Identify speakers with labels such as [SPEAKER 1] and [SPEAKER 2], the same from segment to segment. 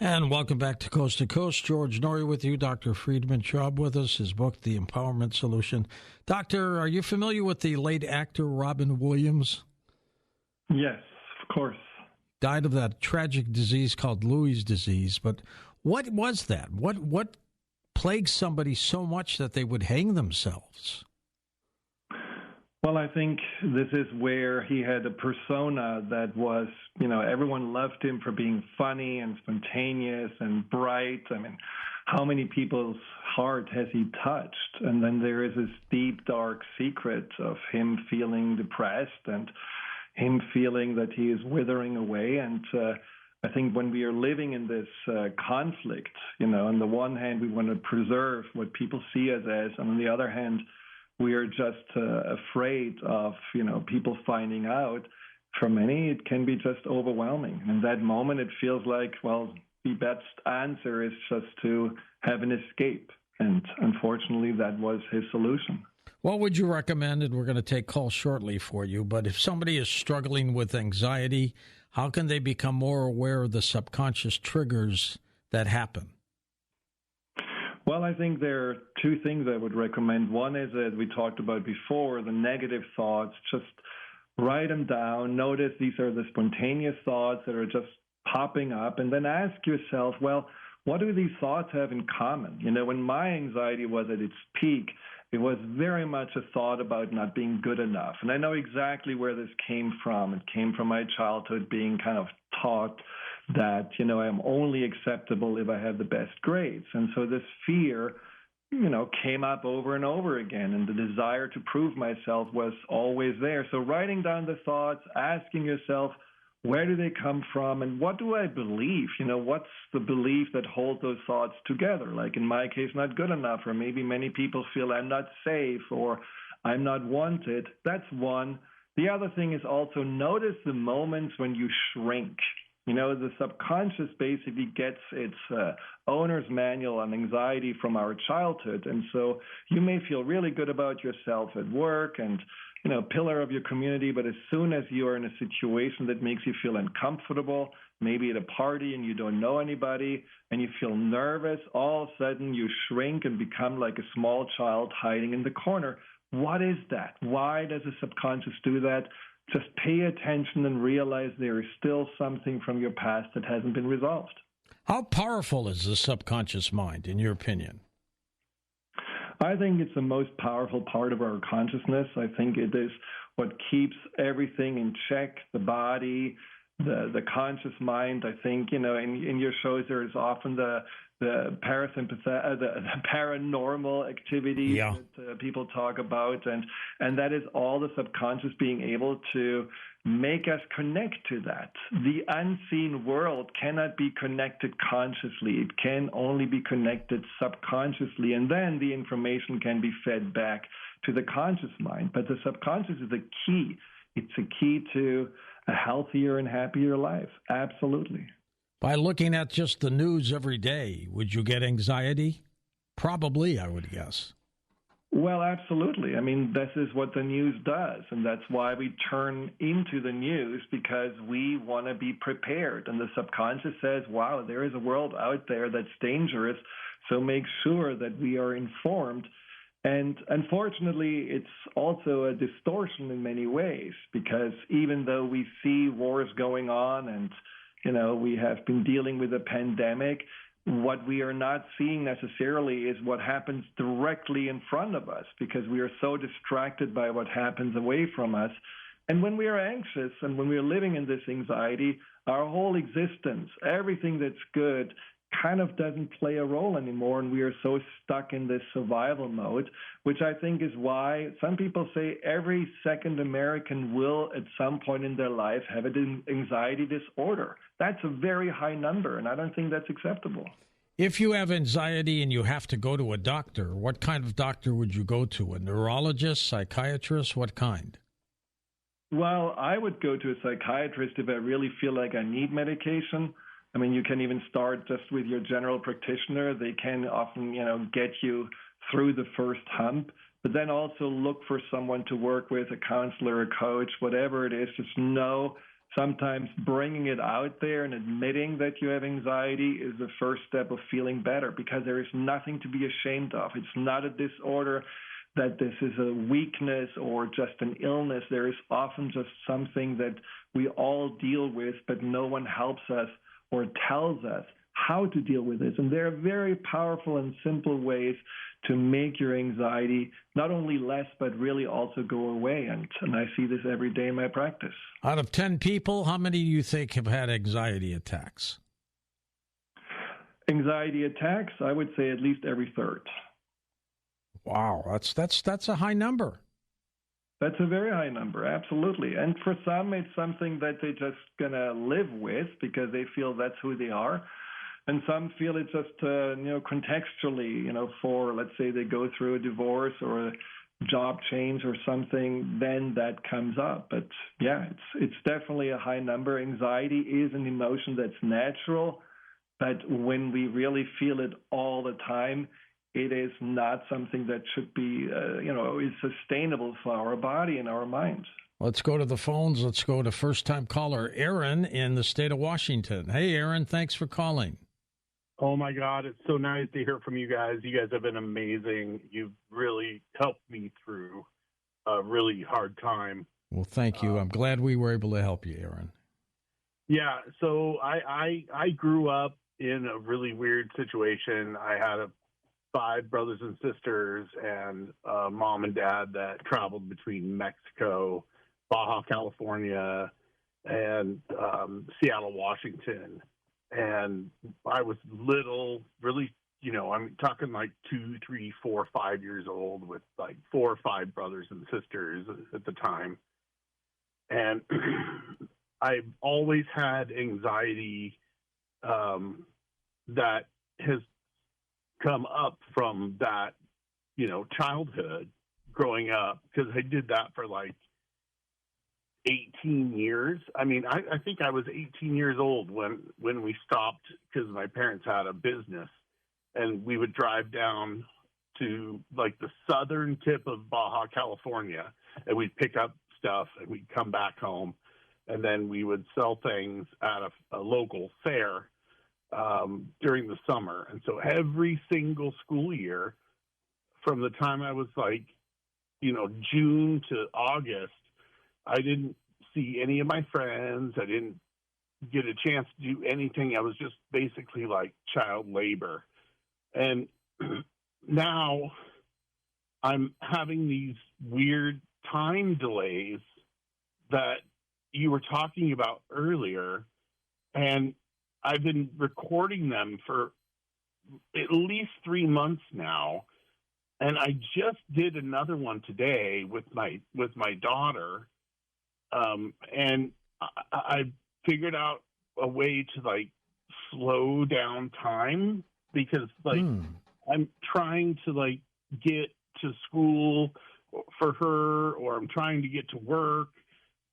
[SPEAKER 1] And welcome back to Coast to Coast. George Norrie with you. Dr. Friedemann Schaub with us. His book, The Empowerment Solution. Doctor, are you familiar with the late actor Robin Williams?
[SPEAKER 2] Yes, of course.
[SPEAKER 1] Died of that tragic disease called Lewy disease. But what was that? What plagued somebody so much that they would hang themselves?
[SPEAKER 2] Well, I think this is where he had a persona that was, everyone loved him for being funny and spontaneous and bright. I mean, how many people's heart has he touched? And then there is this deep, dark secret of him feeling depressed and him feeling that he is withering away. And I think when we are living in this conflict, on the one hand, we want to preserve what people see us as, and on the other hand, we are just afraid of, people finding out. For many, it can be just overwhelming. In that moment, it feels like, well, the best answer is just to have an escape. And unfortunately, that was his solution.
[SPEAKER 1] What would you recommend? And we're going to take calls shortly for you. But if somebody is struggling with anxiety, how can they become more aware of the subconscious triggers that happen?
[SPEAKER 2] Well, I think there are two things I would recommend. One is, as we talked about before, the negative thoughts. Just write them down. Notice these are the spontaneous thoughts that are just popping up. And then ask yourself, well, what do these thoughts have in common? When my anxiety was at its peak, it was very much a thought about not being good enough. And I know exactly where this came from. It came from my childhood being kind of taught that, I'm only acceptable if I have the best grades. And so this fear, came up over and over again. And the desire to prove myself was always there. So writing down the thoughts, asking yourself, where do they come from? And what do I believe? What's the belief that holds those thoughts together? Like in my case, not good enough, or maybe many people feel I'm not safe or I'm not wanted. That's one. The other thing is also notice the moments when you shrink. The subconscious basically gets its owner's manual on anxiety from our childhood. And so you may feel really good about yourself at work and, pillar of your community, but as soon as you are in a situation that makes you feel uncomfortable, maybe at a party and you don't know anybody and you feel nervous, all of a sudden you shrink and become like a small child hiding in the corner. What is that? Why does the subconscious do that? Just pay attention and realize there is still something from your past that hasn't been resolved.
[SPEAKER 1] How powerful is the subconscious mind, in your opinion?
[SPEAKER 2] I think it's the most powerful part of our consciousness. I think it is what keeps everything in check, the body, the conscious mind. I think, in your shows there is often the parasympathetic, the paranormal activity that people talk about, and that is all the subconscious being able to make us connect to that. The unseen world cannot be connected consciously. It can only be connected subconsciously, and then the information can be fed back to the conscious mind. But the subconscious is the key. It's a key to a healthier and happier life. Absolutely.
[SPEAKER 1] By looking at just the news every day, would you get anxiety? Probably, I would guess.
[SPEAKER 2] Well, absolutely. I mean, this is what the news does, and that's why we turn into the news, because we want to be prepared. And the subconscious says, wow, there is a world out there that's dangerous, so make sure that we are informed. And unfortunately, it's also a distortion in many ways, because even though we see wars going on and we have been dealing with a pandemic, what we are not seeing necessarily is what happens directly in front of us, because we are so distracted by what happens away from us. And when we are anxious and when we are living in this anxiety, our whole existence, everything that's good, kind of doesn't play a role anymore, and we are so stuck in this survival mode, which I think is why some people say every second American will at some point in their life have an anxiety disorder. That's a very high number, and I don't think that's acceptable.
[SPEAKER 1] If you have anxiety and you have to go to a doctor, what kind of doctor would you go to? A neurologist, psychiatrist, what kind?
[SPEAKER 2] Well, I would go to a psychiatrist if I really feel like I need medication. I mean, you can even start just with your general practitioner. They can often, get you through the first hump, but then also look for someone to work with, a counselor, a coach, whatever it is. Just know sometimes bringing it out there and admitting that you have anxiety is the first step of feeling better, because there is nothing to be ashamed of. It's not a disorder that this is a weakness or just an illness. There is often just something that we all deal with, but no one helps us or tells us how to deal with this. And there are very powerful and simple ways to make your anxiety not only less, but really also go away. And I see this every day in my practice.
[SPEAKER 1] Out of 10 people, how many do you think have had anxiety attacks?
[SPEAKER 2] Anxiety attacks, I would say at least every third.
[SPEAKER 1] Wow, that's a high number.
[SPEAKER 2] That's a very high number, absolutely. And for some, it's something that they're just going to live with because they feel that's who they are. And some feel it just, contextually, for, let's say, they go through a divorce or a job change or something, then that comes up. But yeah, it's definitely a high number. Anxiety is an emotion that's natural, but when we really feel it all the time, it is not something that should be, is sustainable for our body and our mind.
[SPEAKER 1] Let's go to the phones. Let's go to first-time caller Aaron in the state of Washington. Hey, Aaron, thanks for calling.
[SPEAKER 3] Oh, my God. It's so nice to hear from you guys. You guys have been amazing. You've really helped me through a really hard time.
[SPEAKER 1] Well, thank you. I'm glad we were able to help you, Aaron.
[SPEAKER 3] Yeah, so I grew up in a really weird situation. I had 5 brothers and sisters and mom and dad that traveled between Mexico, Baja California, and Seattle, Washington. And I was little, really, I'm talking like 2, 3, 4, 5 years old with like 4 or 5 brothers and sisters at the time. And I've always had anxiety that has come up from that, childhood growing up, because I did that for like 18 years. I mean, I think I was 18 years old when we stopped because my parents had a business, and we would drive down to like the southern tip of Baja California, and we'd pick up stuff and we'd come back home, and then we would sell things at a local fair during the summer. And so every single school year, from the time I was like, June to August, I didn't see any of my friends. I didn't get a chance to do anything. I was just basically like child labor. And now I'm having these weird time delays that you were talking about earlier. And I've been recording them for at least 3 months now. And I just did another one today with my daughter. And I figured out a way to like slow down time, because I'm trying to like get to school for her, or I'm trying to get to work,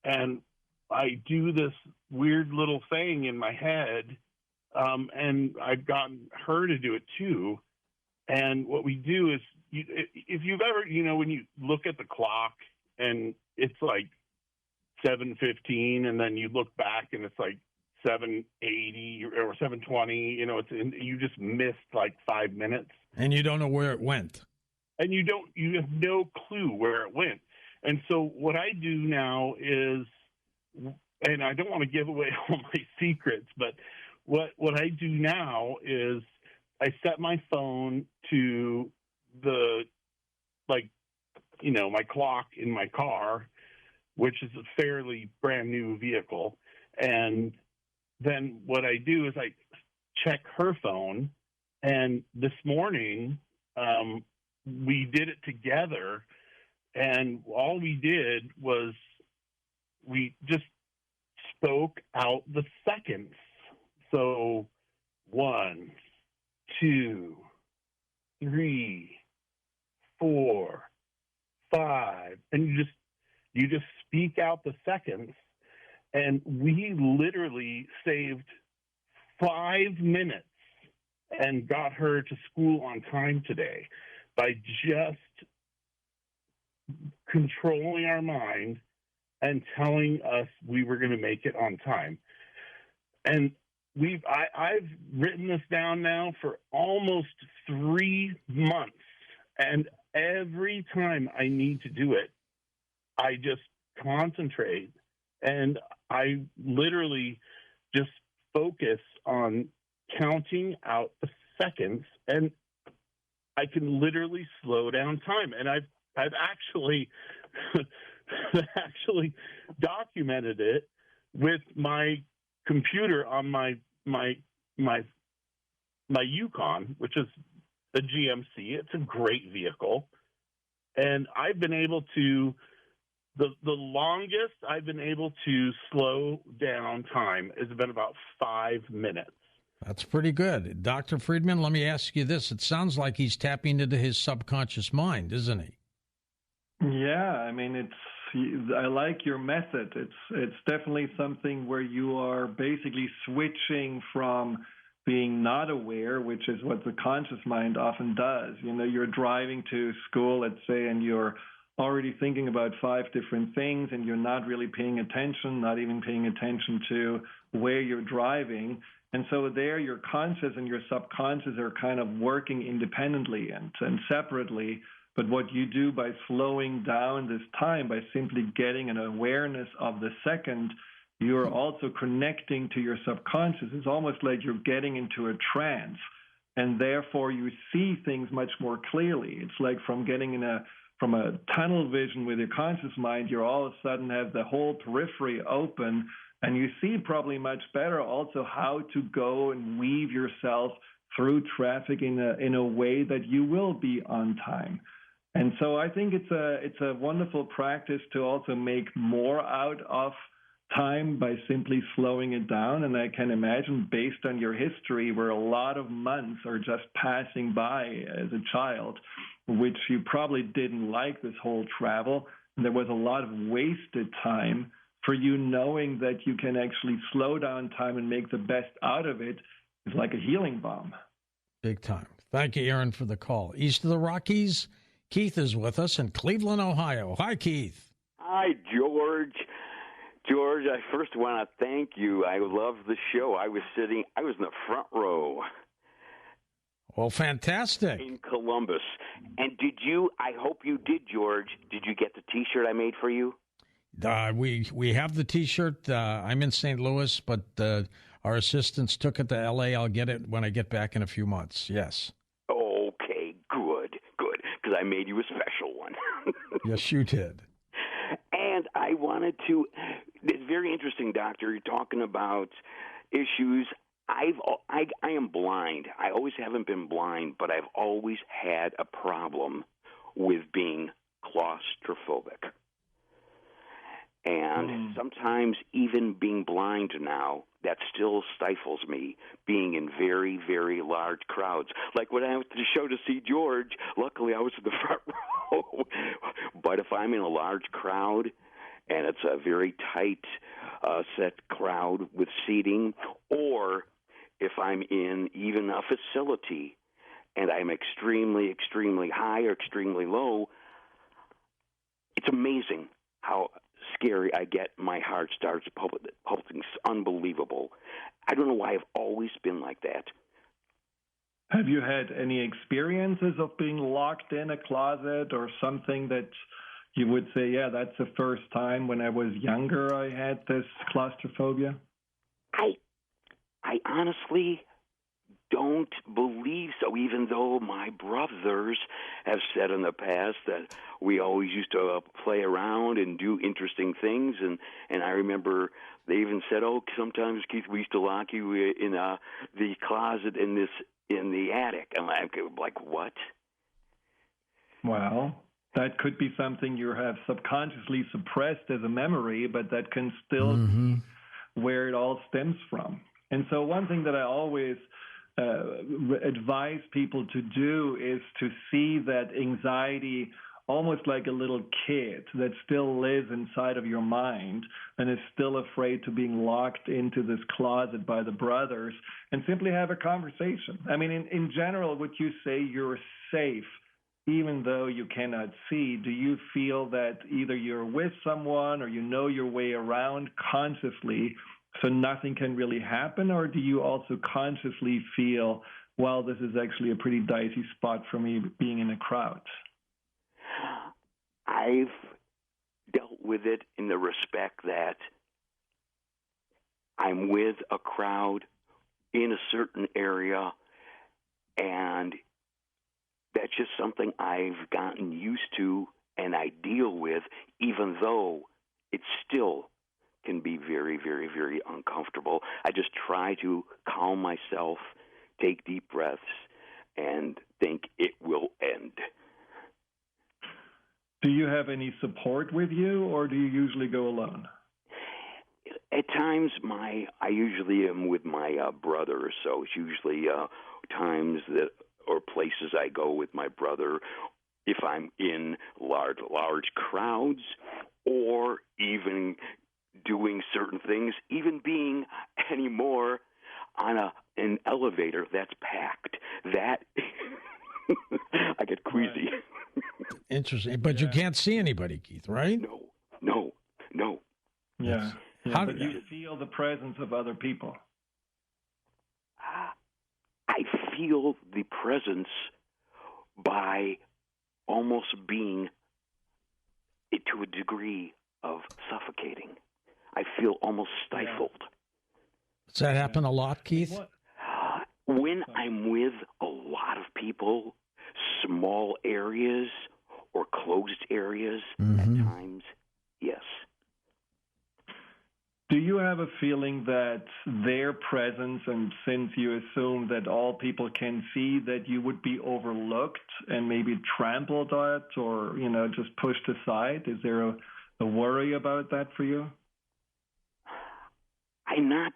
[SPEAKER 3] and I do this weird little thing in my head, and I've gotten her to do it too. And what we do is, if you've ever, when you look at the clock and it's like 7:15, and then you look back and it's like 7:80 or 7:20, you just missed like 5 minutes.
[SPEAKER 1] And you don't know where it went.
[SPEAKER 3] And you have no clue where it went. And so what I do now is, and I don't want to give away all my secrets, but what I do now is I set my phone to the, my clock in my car, which is a fairly brand new vehicle. And then what I do is I check her phone. And this morning, we did it together. And all we did was we just spoke out the seconds. So 1, 2, 3, 4, 5, and you just speak out the seconds. And we literally saved 5 minutes and got her to school on time today by just controlling our mind and telling us we were going to make it on time. And I've written this down now for almost 3 months, and every time I need to do it, I just concentrate, and I literally just focus on counting out the seconds, and I can literally slow down time. And I've actually documented it with my computer on my Yukon, which is a GMC. It's a great vehicle, and I've been able to. The longest I've been able to slow down time has been about 5 minutes.
[SPEAKER 1] That's pretty good. Dr. Friedemann, let me ask you this. It sounds like he's tapping into his subconscious mind, isn't he?
[SPEAKER 2] Yeah, I mean, I like your method. It's definitely something where you are basically switching from being not aware, which is what the conscious mind often does. You know, you're driving to school, let's say, and you're already thinking about 5 different things, and you're not really paying attention, not even paying attention to where you're driving. And so there your conscious and your subconscious are kind of working independently and separately. But what you do by slowing down this time, by simply getting an awareness of the second, you're also connecting to your subconscious. It's almost like you're getting into a trance, and therefore you see things much more clearly. It's like from a tunnel vision with your conscious mind, you all of a sudden have the whole periphery open, and you see probably much better also how to go and weave yourself through traffic in a way that you will be on time. And so I think it's a wonderful practice to also make more out of time by simply slowing it down. And I can imagine, based on your history, where a lot of months are just passing by as a child, which you probably didn't like, this whole travel. And there was a lot of wasted time. For you, knowing that you can actually slow down time and make the best out of it is like a healing balm.
[SPEAKER 1] Big time. Thank you, Aaron, for the call. East of the Rockies, Keith is with us in Cleveland, Ohio. Hi, Keith.
[SPEAKER 4] Hi, George. George, I first want to thank you. I love the show. I was in the front row.
[SPEAKER 1] Well, fantastic.
[SPEAKER 4] In Columbus. And I hope you did, George, did you get the T-shirt I made for you?
[SPEAKER 1] We have the T-shirt. I'm in St. Louis, but our assistants took it to L.A. I'll get it when I get back in a few months, yes.
[SPEAKER 4] Okay, good, because I made you a special one.
[SPEAKER 1] Yes, you did.
[SPEAKER 4] And I wanted to, it's very interesting, Doctor, you're talking about issues. I am blind. I always haven't been blind, but I've always had a problem with being claustrophobic. And sometimes even being blind now, that still stifles me, being in very, very large crowds. Like when I went to the show to see George, luckily I was in the front row. But if I'm in a large crowd and it's a very tight set crowd with seating, or if I'm in even a facility and I'm extremely, extremely high or extremely low, it's amazing how scary I get. My heart starts pulsing. It's unbelievable. I don't know why I've always been like that.
[SPEAKER 2] Have you had any experiences of being locked in a closet or something that you would say, yeah, that's the first time when I was younger I had this claustrophobia?
[SPEAKER 4] I honestly don't believe so, even though my brothers have said in the past that we always used to play around and do interesting things. And I remember they even said, oh, sometimes, Keith, we used to lock you in the closet in the attic. And I'm like, what?
[SPEAKER 2] Well, that could be something you have subconsciously suppressed as a memory, but that can still be where it all stems from. And so one thing that I always advise people to do is to see that anxiety almost like a little kid that still lives inside of your mind and is still afraid to being locked into this closet by the brothers, and simply have a conversation. I mean, in general, would you say you're safe even though you cannot see, do you feel that either you're with someone or you know your way around consciously, so nothing can really happen? Or do you also consciously feel, well, this is actually a pretty dicey spot for me being in a crowd?
[SPEAKER 4] I've dealt with it in the respect that I'm with a crowd in a certain area, and that's just something I've gotten used to and I deal with, even though it still can be very, very, very uncomfortable. I just try to calm myself, take deep breaths, and think it will end.
[SPEAKER 2] Do you have any support with you, or do you usually go alone?
[SPEAKER 4] At times, I usually am with my brother, so it's usually times that or places I go with my brother if I'm in large crowds, or even doing certain things, even being anymore on an elevator that's packed. That I get queasy.
[SPEAKER 1] Interesting, but you can't see anybody, Keith, right?
[SPEAKER 4] No.
[SPEAKER 2] Yeah.
[SPEAKER 1] How
[SPEAKER 2] do you feel the presence of other people?
[SPEAKER 4] I feel the presence by almost being to a degree of suffocating. I feel almost stifled.
[SPEAKER 1] Does that happen a lot, Keith?
[SPEAKER 4] When I'm with a lot of people, small areas or closed areas, at times, yes.
[SPEAKER 2] Do you have a feeling that their presence, and since you assume that all people can see, that you would be overlooked and maybe trampled at or, just pushed aside? Is there a worry about that for you?
[SPEAKER 4] I'm not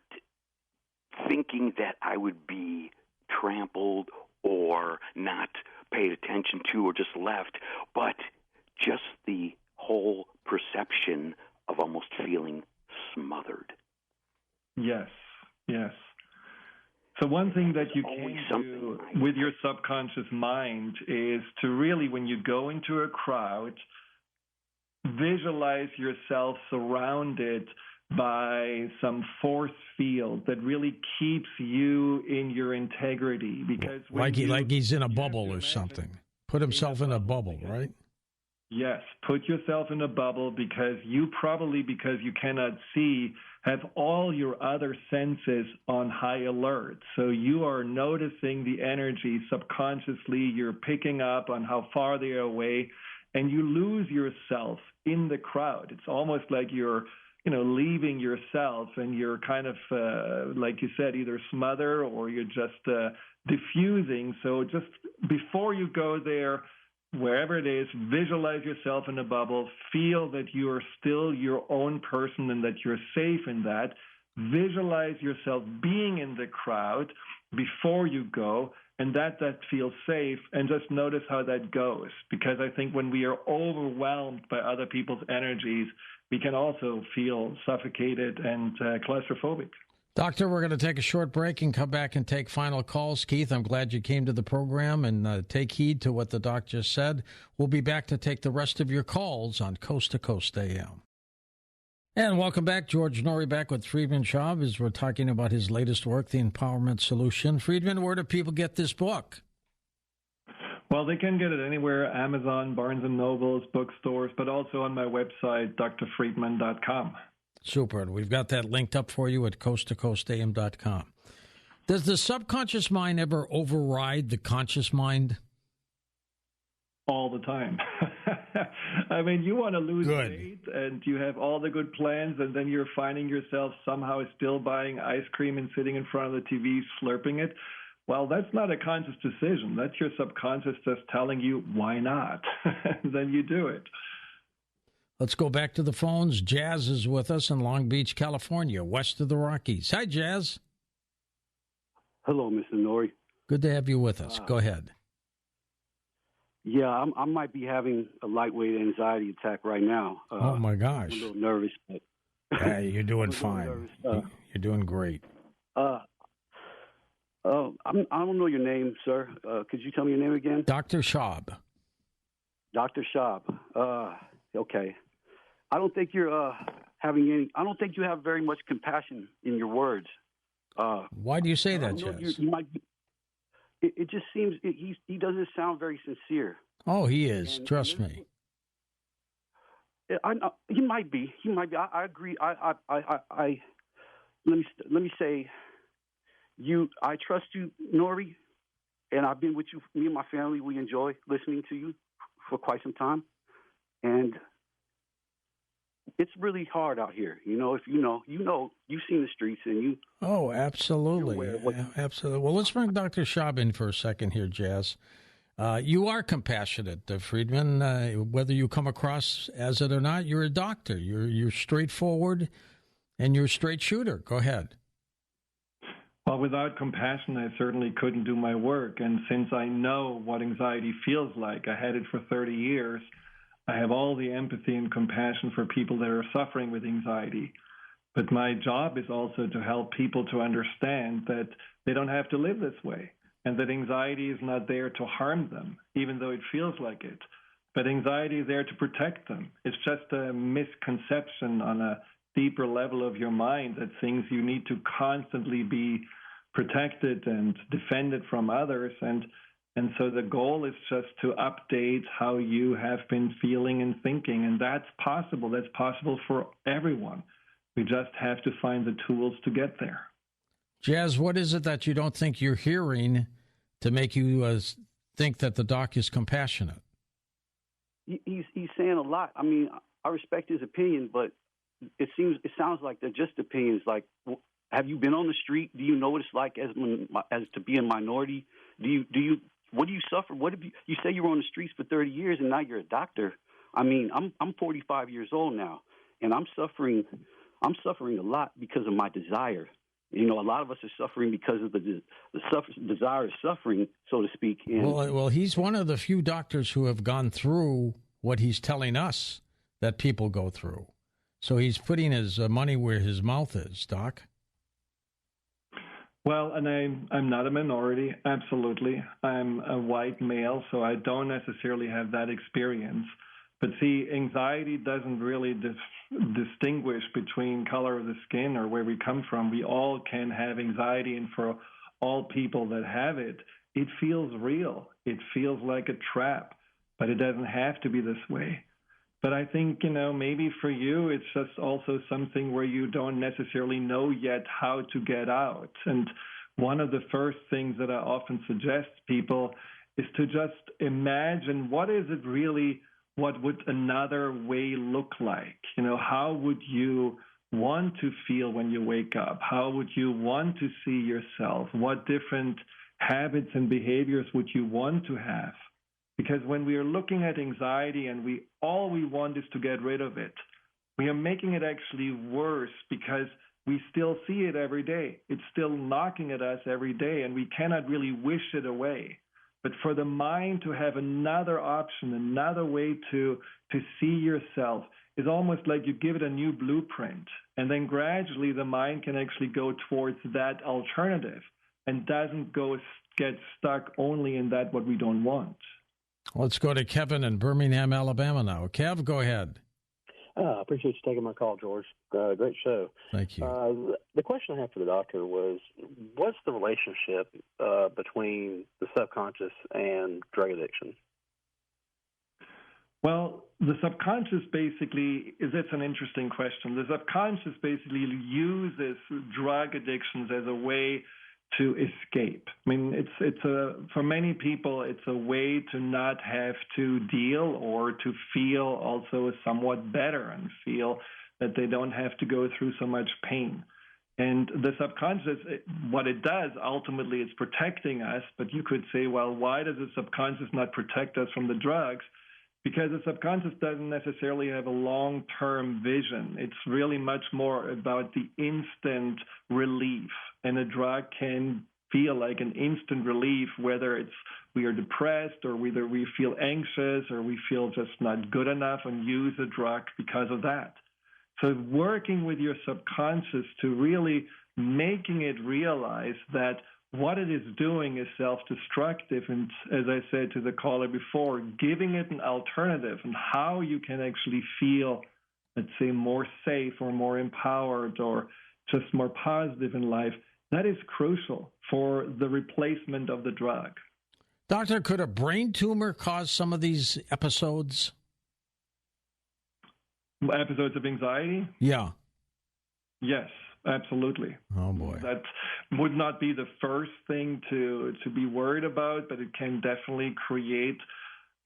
[SPEAKER 4] thinking that I would be trampled or not paid attention to or just left, but just the whole perception of almost feeling smothered.
[SPEAKER 2] Yes. So one thing that you can do with your subconscious mind is to really, when you go into a crowd, visualize yourself surrounded by some force field that really keeps you in your integrity. Because
[SPEAKER 1] like he's in a bubble or something. Put himself in a bubble, right?
[SPEAKER 2] Yes, put yourself in a bubble because you cannot see, have all your other senses on high alert. So you are noticing the energy subconsciously. You're picking up on how far they are away, and you lose yourself in the crowd. It's almost like you're leaving yourself, and you're kind of, like you said, either smother or you're just diffusing. So just before you go there, wherever it is, visualize yourself in a bubble, feel that you are still your own person and that you're safe in that. Visualize yourself being in the crowd before you go, and that feels safe, and just notice how that goes. Because I think when we are overwhelmed by other people's energies, we can also feel suffocated and claustrophobic.
[SPEAKER 1] Doctor, we're going to take a short break and come back and take final calls. Keith, I'm glad you came to the program, and take heed to what the doc just said. We'll be back to take the rest of your calls on Coast to Coast AM. And welcome back. George Norrie back with Friedemann Schaub as we're talking about his latest work, The Empowerment Solution. Friedemann, where do people get this book?
[SPEAKER 2] Well, they can get it anywhere, Amazon, Barnes & Nobles, bookstores, but also on my website, drfriedman.com.
[SPEAKER 1] Super. And we've got that linked up for you at coasttocoastam.com. Does the subconscious mind ever override the conscious mind?
[SPEAKER 2] All the time. I mean, you want to lose weight and you have all the good plans, and then you're finding yourself somehow still buying ice cream and sitting in front of the TV slurping it. Well, that's not a conscious decision. That's your subconscious just telling you, why not? Then you do it.
[SPEAKER 1] Let's go back to the phones. Jazz is with us in Long Beach, California, west of the Rockies. Hi, Jazz.
[SPEAKER 5] Hello, Mr. Norrie.
[SPEAKER 1] Good to have you with us. Go ahead.
[SPEAKER 5] Yeah, I might be having a lightweight anxiety attack right now.
[SPEAKER 1] Oh, my gosh.
[SPEAKER 5] I'm a little nervous. But
[SPEAKER 1] hey, you're doing fine. You're doing great.
[SPEAKER 5] I don't know your name, sir. Could you tell me your name again?
[SPEAKER 1] Dr. Schaub.
[SPEAKER 5] Dr. Schaub. Okay. I don't think you're I don't think you have very much compassion in your words.
[SPEAKER 1] Why do you say that, Jess?
[SPEAKER 5] You might be, it just seems he doesn't sound very sincere.
[SPEAKER 1] Oh, he is. Trust me.
[SPEAKER 5] I know he might be. I agree. Let me say, I trust you, Nori, and I've been with you. Me and my family, we enjoy listening to you for quite some time, and it's really hard out here. If you've seen the streets, and you.
[SPEAKER 1] Oh, absolutely, absolutely. Well, let's bring Dr. Schaub in for a second here, Jazz. You are compassionate, Friedemann. Whether you come across as it or not, you're a doctor. You're straightforward, and you're a straight shooter. Go ahead.
[SPEAKER 2] Well, without compassion, I certainly couldn't do my work. And since I know what anxiety feels like, I had it for 30 years, I have all the empathy and compassion for people that are suffering with anxiety. But my job is also to help people to understand that they don't have to live this way, and that anxiety is not there to harm them, even though it feels like it. But anxiety is there to protect them. It's just a misconception on a deeper level of your mind that thinks you need to constantly be protected and defended from others. And so the goal is just to update how you have been feeling and thinking. And that's possible. That's possible for everyone. We just have to find the tools to get there.
[SPEAKER 1] Jazz, what is it that you don't think you're hearing to make you think that the doc is compassionate?
[SPEAKER 5] He's saying a lot. I mean, I respect his opinion, but it sounds like they're just opinions. Like, have you been on the street? Do you know what it's like as to be a minority? What do you suffer? What have you say you were on the streets for 30 years and now you're a doctor? I mean, I'm 45 years old now, and I'm suffering a lot because of my desire. A lot of us are suffering because of the desire of suffering, so to speak. And
[SPEAKER 1] well, he's one of the few doctors who have gone through what he's telling us that people go through. So he's putting his money where his mouth is, Doc.
[SPEAKER 2] Well, and I'm not a minority, absolutely. I'm a white male, so I don't necessarily have that experience. But see, anxiety doesn't really distinguish between color of the skin or where we come from. We all can have anxiety, and for all people that have it, it feels real. It feels like a trap, but it doesn't have to be this way. But I think, maybe for you, it's just also something where you don't necessarily know yet how to get out. And one of the first things that I often suggest people is to just imagine what would another way look like? How would you want to feel when you wake up? How would you want to see yourself? What different habits and behaviors would you want to have? Because when we are looking at anxiety and all we want is to get rid of it, we are making it actually worse because we still see it every day. It's still knocking at us every day, and we cannot really wish it away. But for the mind to have another option, another way to see yourself, is almost like you give it a new blueprint. And then gradually the mind can actually go towards that alternative and doesn't get stuck only in that what we don't want.
[SPEAKER 1] Let's go to Kevin in Birmingham, Alabama now. Kev, go ahead.
[SPEAKER 6] I appreciate you taking my call, George. Great show.
[SPEAKER 1] Thank you.
[SPEAKER 6] The question I have for the doctor was, what's the relationship between the subconscious and drug addiction?
[SPEAKER 2] Well, the subconscious it's an interesting question. The subconscious basically uses drug addictions as a way to escape. I mean, for many people, it's a way to not have to deal or to feel also somewhat better and feel that they don't have to go through so much pain. And the subconscious, what it does, ultimately, it's protecting us. But you could say, well, why does the subconscious not protect us from the drugs? Because the subconscious doesn't necessarily have a long-term vision. It's really much more about the instant relief. And a drug can feel like an instant relief, whether we are depressed or whether we feel anxious or we feel just not good enough and use a drug because of that. So working with your subconscious to really making it realize that what it is doing is self-destructive. And as I said to the caller before, giving it an alternative and how you can actually feel, let's say, more safe or more empowered or just more positive in life, that is crucial for the replacement of the drug.
[SPEAKER 1] Doctor, could a brain tumor cause some of these episodes?
[SPEAKER 2] Episodes of anxiety?
[SPEAKER 1] Yeah.
[SPEAKER 2] Yes, absolutely.
[SPEAKER 1] Oh, boy.
[SPEAKER 2] That would not be the first thing to be worried about, but it can definitely create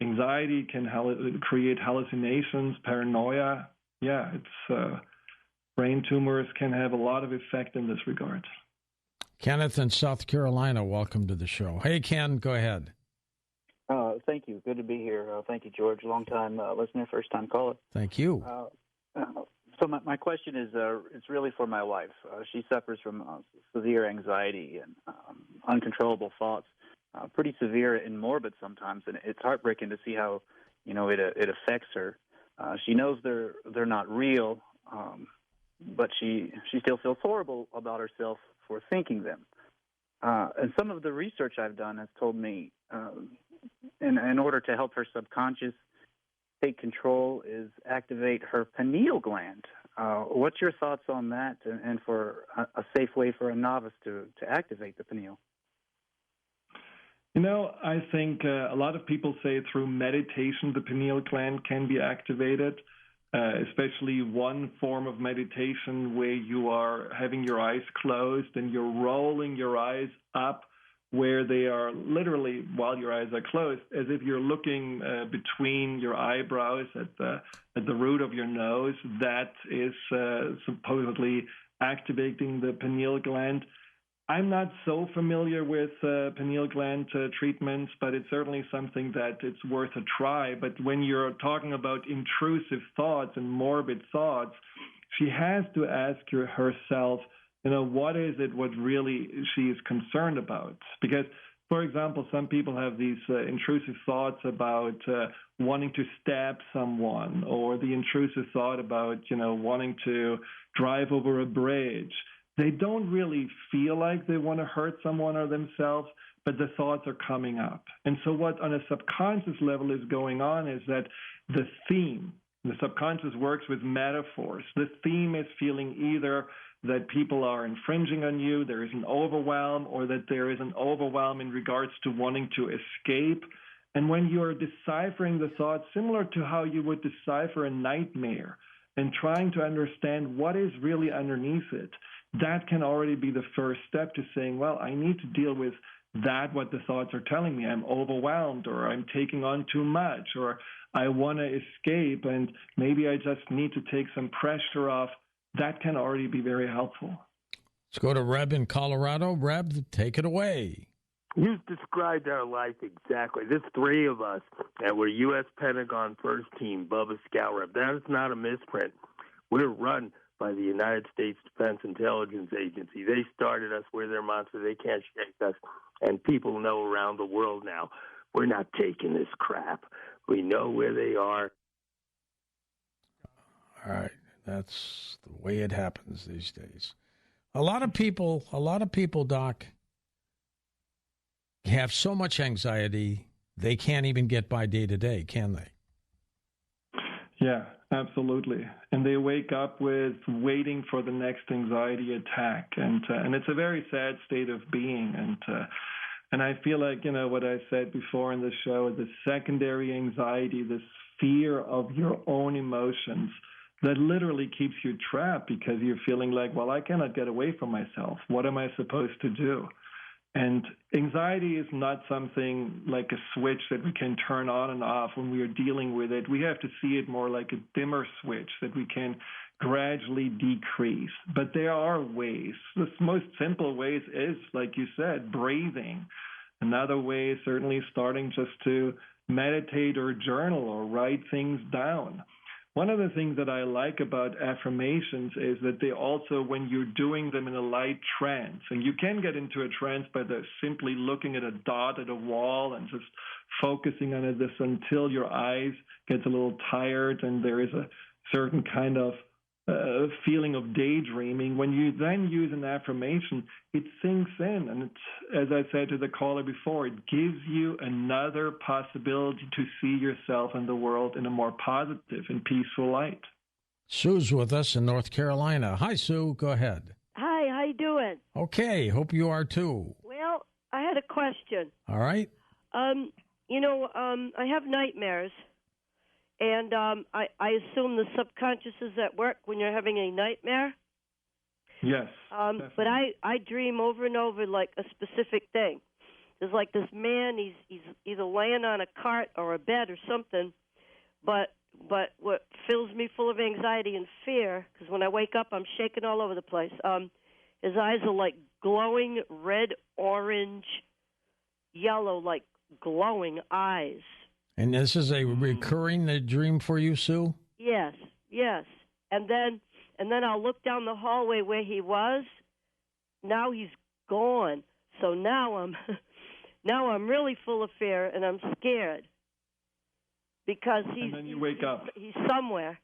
[SPEAKER 2] anxiety, can create hallucinations, paranoia. Yeah, it's brain tumors can have a lot of effect in this regard.
[SPEAKER 1] Kenneth in South Carolina, welcome to the show. Hey, Ken, go ahead.
[SPEAKER 7] Thank you. Good to be here. Thank you, George. Long-time listener, first-time caller.
[SPEAKER 1] Thank you.
[SPEAKER 7] So my question is, it's really for my wife. She suffers from severe anxiety and uncontrollable thoughts, pretty severe and morbid sometimes, and it's heartbreaking to see how, it affects her. She knows they're not real, but she still feels horrible about herself for thinking them. And some of the research I've done has told me in order to help her subconscious take control is activate her pineal gland. What's your thoughts on that and for a safe way for a novice to activate the pineal?
[SPEAKER 2] I think a lot of people say through meditation the pineal gland can be activated, especially one form of meditation where you are having your eyes closed and you're rolling your eyes up where they are literally, while your eyes are closed, as if you're looking between your eyebrows at the root of your nose. That is supposedly activating the pineal gland. I'm not so familiar with pineal gland treatments, but it's certainly something that it's worth a try. But when you're talking about intrusive thoughts and morbid thoughts, she has to ask herself, what is it what really she is concerned about? Because, for example, some people have these intrusive thoughts about wanting to stab someone, or the intrusive thought about, wanting to drive over a bridge. They don't really feel like they want to hurt someone or themselves, but the thoughts are coming up. And so what on a subconscious level is going on is that the subconscious works with metaphors. The theme is feeling either that people are infringing on you, there is an overwhelm, or that there is an overwhelm in regards to wanting to escape. And when you're deciphering the thoughts, similar to how you would decipher a nightmare, and trying to understand what is really underneath it, that can already be the first step to saying, well, I need to deal with that, what the thoughts are telling me. I'm overwhelmed, or I'm taking on too much, or I want to escape, and maybe I just need to take some pressure off. That can already be very helpful.
[SPEAKER 1] Let's go to Reb in Colorado. Reb, take it away.
[SPEAKER 8] You've described our life exactly. There's three of us that were U.S. Pentagon First Team, Bubba Scout Rep. That is not a misprint. We're run by the United States Defense Intelligence Agency. They started us. We're their monster. They can't shake us. And people know around the world now, we're not taking this crap. We know where they are.
[SPEAKER 1] All right. That's the way it happens these days. A lot of people, Doc, have so much anxiety, they can't even get by day to day, can they?
[SPEAKER 2] Yeah, absolutely. And they wake up with waiting for the next anxiety attack. And it's a very sad state of being. And I feel like, what I said before in the show, the secondary anxiety, this fear of your own emotions, that literally keeps you trapped because you're feeling like, well, I cannot get away from myself. What am I supposed to do? And anxiety is not something like a switch that we can turn on and off when we are dealing with it. We have to see it more like a dimmer switch that we can gradually decrease. But there are ways. The most simple ways is, like you said, breathing. Another way is certainly starting just to meditate or journal or write things down. One of the things that I like about affirmations is that they also, when you're doing them in a light trance, and you can get into a trance by simply looking at a dot at a wall and just focusing on it until your eyes get a little tired and there is a certain kind of feeling of daydreaming. When you then use an affirmation, it sinks in. And as I said to the caller before, it gives you another possibility to see yourself and the world in a more positive and peaceful light.
[SPEAKER 1] Sue's with us in North Carolina. Hi, Sue. Go ahead.
[SPEAKER 9] Hi, how you doing?
[SPEAKER 1] Okay, hope you are too.
[SPEAKER 9] Well, I had a question.
[SPEAKER 1] All right.
[SPEAKER 9] I have nightmares, and I assume the subconscious is at work when you're having a nightmare.
[SPEAKER 2] Yes.
[SPEAKER 9] But I dream over and over like a specific thing. There's like this man. He's either laying on a cart or a bed or something. But what fills me full of anxiety and fear, because when I wake up, I'm shaking all over the place. His eyes are like glowing red, orange, yellow, like glowing eyes.
[SPEAKER 1] And this is a recurring dream for you, Sue?
[SPEAKER 9] Yes. And then I'll look down the hallway where he was. Now he's gone. So now I'm really full of fear and I'm scared because
[SPEAKER 2] and then you wake up.
[SPEAKER 9] He's somewhere,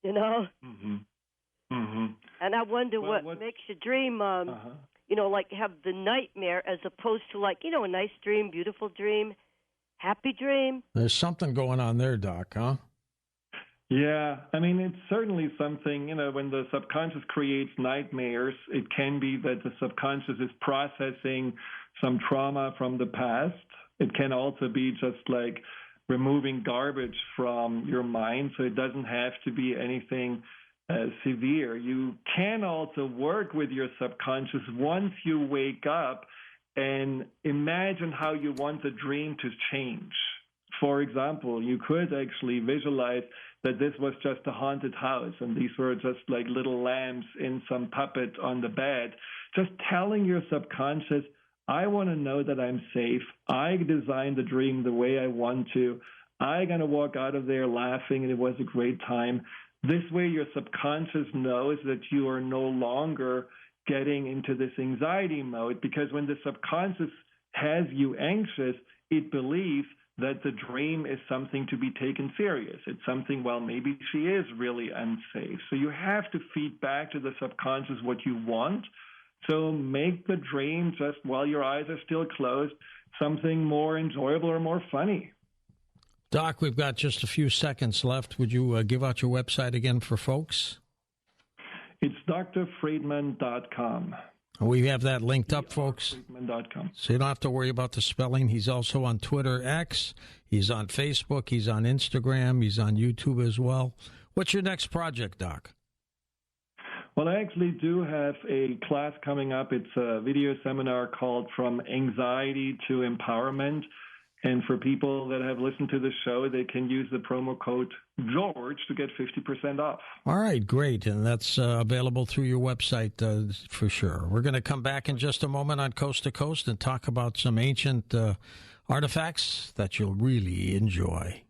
[SPEAKER 9] you know.
[SPEAKER 2] Mm-hmm. Mm-hmm.
[SPEAKER 9] And I wonder what makes you dream. Like have the nightmare as opposed to like a nice dream, beautiful dream. Happy dream?
[SPEAKER 1] There's something going on there, Doc, huh?
[SPEAKER 2] Yeah. I mean, it's certainly something, when the subconscious creates nightmares, it can be that the subconscious is processing some trauma from the past. It can also be just like removing garbage from your mind, so it doesn't have to be anything severe. You can also work with your subconscious once you wake up and imagine how you want the dream to change. For example, you could actually visualize that this was just a haunted house and these were just like little lamps in some puppet on the bed. Just telling your subconscious, I want to know that I'm safe. I designed the dream the way I want to. I'm going to walk out of there laughing and it was a great time. This way your subconscious knows that you are no longer getting into this anxiety mode, because when the subconscious has you anxious, it believes that the dream is something to be taken serious. It's something, well, maybe she is really unsafe. So you have to feed back to the subconscious what you want. So make the dream, just while your eyes are still closed, something more enjoyable or more funny.
[SPEAKER 1] Doc, we've got just a few seconds left. Would you give out your website again for folks?
[SPEAKER 2] It's drfriedman.com.
[SPEAKER 1] We have that linked up, folks.
[SPEAKER 2] Friedman.com.
[SPEAKER 1] So you don't have to worry about the spelling. He's also on Twitter X. He's on Facebook. He's on Instagram. He's on YouTube as well. What's your next project, Doc?
[SPEAKER 2] Well, I actually do have a class coming up. It's a video seminar called From Anxiety to Empowerment. And for people that have listened to the show, they can use the promo code George to get 50% off.
[SPEAKER 1] All right, great. And that's available through your website for sure. We're going to come back in just a moment on Coast to Coast and talk about some ancient artifacts that you'll really enjoy.